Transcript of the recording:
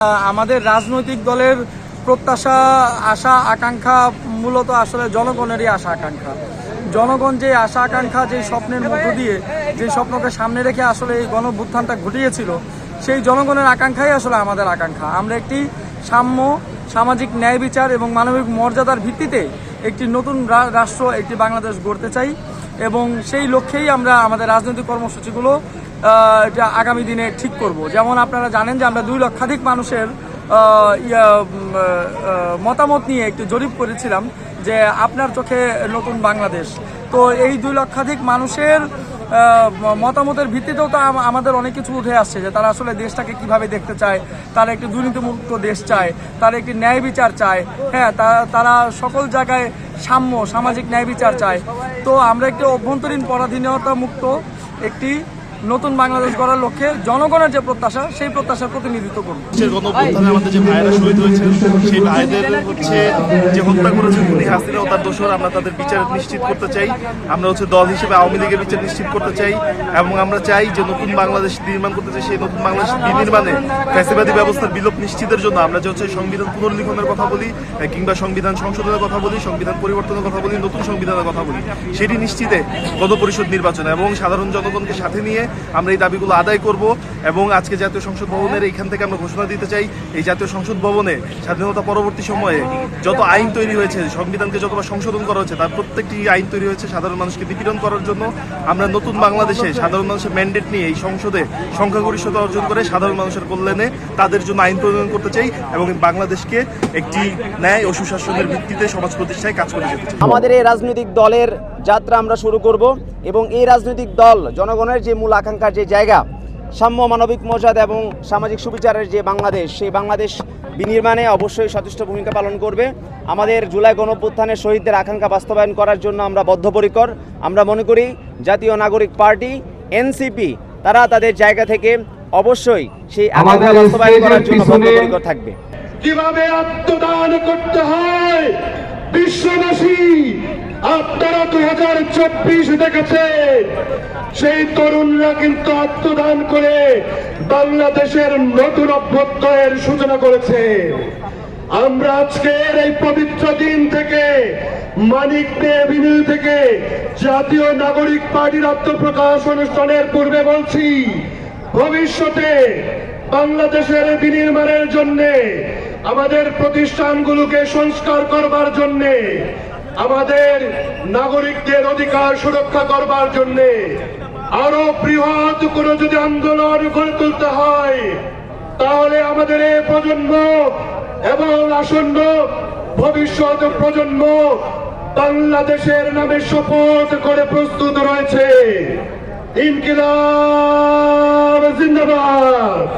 আমাদের রাজনৈতিক দলের প্রত্যাশা আশা আকাঙ্ক্ষা মূলত আসলে জনগণেরই আশা আকাঙ্ক্ষা। জনগণ যে আশা আকাঙ্ক্ষা, যে স্বপ্নের মধ্য দিয়ে যে স্বপ্নকে সামনে রেখে আসলে এই গণঅভ্যুত্থানটা ঘটিয়েছিল, সেই জনগণের আকাঙ্ক্ষাই আসলে আমাদের আকাঙ্ক্ষা। আমরা একটি সাম্য, সামাজিক ন্যায় বিচার এবং মানবিক মর্যাদার ভিত্তিতে একটি নতুন রাষ্ট্র, একটি বাংলাদেশ গড়তে চাই এবং সেই লক্ষ্যেই আমরা আমাদের রাজনৈতিক কর্মসূচিগুলো এটা আগামী দিনে ঠিক করব। যেমন আপনারা জানেন যে আমরা 2 লক্ষাধিক মানুষের মতামত নিয়ে একটি জরিপ করেছিলাম যে আপনার চোখে নতুন বাংলাদেশ। তো এই 2 লক্ষাধিক মানুষের মতামতের ভিত্তিতেও তো আমাদের অনেক কিছু উঠে আসছে যে তারা আসলে দেশটাকে কিভাবে দেখতে চায়। তারা একটি দুর্নীতিমুক্ত দেশ চায়, তারা একটি ন্যায় বিচার চায়, হ্যাঁ, তারা সকল জায়গায় সাম্য, সামাজিক ন্যায় বিচার চায়। তো আমরা একটি অভ্যন্তরীণ পরাধীনতা মুক্ত একটি নতুন বাংলাদেশ গড়ার লক্ষ্যে জনগণের যে প্রত্যাশা, সেই প্রত্যাশার প্রতিনিধিত্ব করব। গণঅভ্যুত্থানে আমাদের যে ভাইয়েরা শহীদ হয়েছে, সেই ভাইদের যে হত্যা করেছে খুনি হাসিনা ও তার দোসর, আমরা তাদের বিচার নিশ্চিত করতে চাই। আমরা দল হিসেবে আওয়ামী লীগের বিচার নিশ্চিত করতে চাই এবং আমরা চাই যে নতুন বাংলাদেশ নির্মাণ করতে চাই। সেই নতুন বাংলাদেশ বিনির্মাণে ফ্যাসিবাদী ব্যবস্থার বিলোপ নিশ্চিতের জন্য আমরা যে সংবিধান পুনর্লিখনের কথা বলি, কিংবা সংবিধান সংশোধনের কথা বলি, সংবিধান পরিবর্তনের কথা বলি, নতুন সংবিধানের কথা বলি, সেটি নিশ্চিতে গণপরিষদ নির্বাচন এবং সাধারণ জনগণকে সাথে নিয়ে আমরা এই দাবিগুলো আদায় করব। এবং আজকে জাতীয় সংসদ ভবনের এইখান থেকে আমরা ঘোষণা দিতে চাই, এই জাতীয় সংসদ ভবনে স্বাধীনতা পরবর্তী সময়ে যত আইন তৈরি হয়েছে, সংবিধানকে যতবার সংশোধন করা হয়েছে, তার প্রত্যেকটি আইন তৈরি হয়েছে সাধারণ মানুষকে নিপীড়ন করার জন্য। আমরা নতুন বাংলাদেশে সাধারণ মানুষের ম্যান্ডেট নিয়ে এই সংসদে সংখ্যাগরিষ্ঠতা অর্জন করে সাধারণ মানুষের কল্যাণে তাদের জন্য আইন প্রণয়ন করতে চাই এবং বাংলাদেশকে একটি ন্যায় ও সুশাসনের ভিত্তিতে সমাজ প্রতিষ্ঠায় কাজ করে যেতে চাই। আমাদের এই রাজনৈতিক দলের যাত্রা আমরা শুরু করব এবং এই রাজনৈতিক দল জনগণের যে মূল আকাঙ্ক্ষার যে জায়গা, সাম্য, মানবিক মর্যাদা এবং সামাজিক সুবিচারের যে বাংলাদেশ, সেই বাংলাদেশ বিনির্মাণে অবশ্যই সচেষ্ট ভূমিকা পালন করবে। আমাদের জুলাই গণঅভ্যুত্থানের শহীদদের আকাঙ্ক্ষা বাস্তবায়ন করার জন্য আমরা বদ্ধপরিকর। আমরা মনে করি জাতীয় নাগরিক পার্টি এনসিপি তারা তাদের জায়গা থেকে অবশ্যই সেই আকাঙ্ক্ষা বাস্তবায়ন করার জন্য বদ্ধপরিকর থাকবে। কিভাবে আত্মদান করতে হয় বিশ্ববাসী আপনারা 2024 দেখেছেন, সেই তরুণরা কিন্তু আত্মদান করে বাংলাদেশের নতুন অভ্যুদয়ের সূচনা করেছে। আমরা আজকের এই পবিত্র দিন থেকে, মানিক ডে এভিনিউ থেকে জাতীয় নাগরিক পার্টির আত্মপ্রকাশ অনুষ্ঠানের পূর্বে বলছি, ভবিষ্যতে বাংলাদেশের বিনির্মাণের জন্য, আমাদের প্রতিষ্ঠানগুলোকে সংস্কার করবার জন্য, আমাদের নাগরিকদের অধিকার সুরক্ষা করবার জন্য আরো বৃহৎ কোনো যদি আন্দোলন গড়ে তুলতে হয়, তাহলে আমাদের এই প্রজন্ম এবং আসন্ন ভবিষ্যৎ প্রজন্ম বাংলাদেশের নামে শপথ করে প্রস্তুত রয়েছে। ইনকিলাব জিন্দাবাদ।